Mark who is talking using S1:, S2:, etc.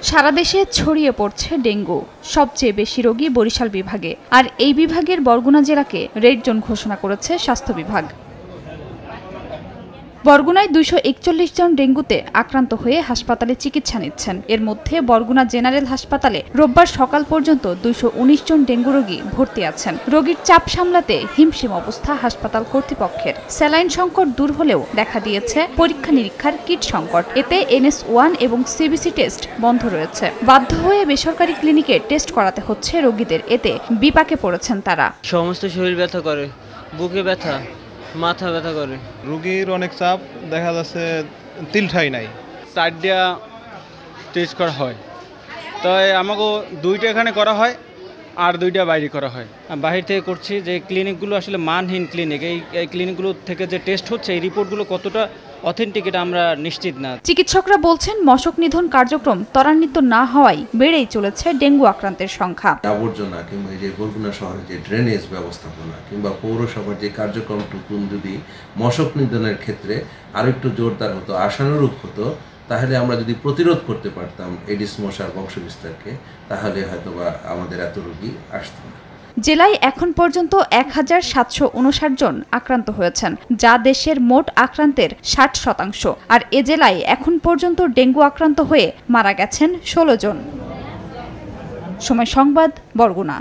S1: সারা দেশে ছড়িয়ে পড়ছে ডেঙ্গু। সবচেয়ে বেশি রোগী বরিশাল বিভাগে, আর এই বিভাগের বরগুনা জেলাকে রেড জোন ঘোষণা করেছে স্বাস্থ্য বিভাগ। বরগুনায় 241 জন ডেঙ্গুতে আক্রান্ত হয়ে হাসপাতালে চিকিৎসা নিচ্ছেন। এর মধ্যে বরগুনা জেনারেল হাসপাতালে রোববার সকাল পর্যন্ত 219 জন ডেঙ্গু রোগী ভর্তি আছেন। রোগীর চাপ সামলাতে হিমশিম অবস্থা হাসপাতাল কর্তৃপক্ষের। স্যালাইন সংকট দূর হলেও দেখা দিয়েছে পরীক্ষা নিরীক্ষার কিট সংকট। এতে NS1 এবং CBC টেস্ট বন্ধ রয়েছে। বাধ্য হয়ে বেসরকারি ক্লিনিকে টেস্ট করাতে হচ্ছে রোগীদের। এতে বিপাকে পড়েছেন তারা।
S2: সমস্ত শরীর ব্যথা করে, বুকে ব্যথা, মাথা ব্যথা করে।
S3: রোগীর অনেক চাপ, দেখা যাচ্ছে তিলঠাই নাই।
S4: 4টা টেস্ট করা হয়, তো আমাকে 2টা এখানে করা হয় আর 2টা বাইরে করা হয়। বাহির থেকে করছি যে ক্লিনিকগুলো আসলে মানহীন ক্লিনিক। এই ক্লিনিকগুলো থেকে যে টেস্ট হচ্ছে এই রিপোর্টগুলো কতটা অথেন্টিক এটা আমরা নিশ্চিত না।
S1: চিকিৎসকরা বলছেন মশক নিধন কার্যক্রম ত্বরান্বিত না হওয়ায় বেড়েই চলেছে ডেঙ্গু আক্রান্তের সংখ্যা।
S5: আবর্জনা কিংবা যে বরগুনা শহরের যে ড্রেনেজ ব্যবস্থাপনা কিংবা পৌরসভার যে কার্যক্রমটুকু যদি মশক নিধনের ক্ষেত্রে আরো একটু জোরদার হতো, আশানুরূপ হতো, তাহলে আমরা যদি প্রতিরোধ করতে পারতাম এডিস মশার বংশবিস্তারকে, তাহলে হয়তোবা আমাদের এত রোগী আসতো না।
S1: জেলায় এখন পর্যন্ত 1759 জন আক্রান্ত হয়েছেন, যা দেশের মোট আক্রান্তের 60%। আর এ জেলায় এখন পর্যন্ত ডেঙ্গু আক্রান্ত হয়ে মারা গেছেন 16 জন। সময় সংবাদ, বরগুনা।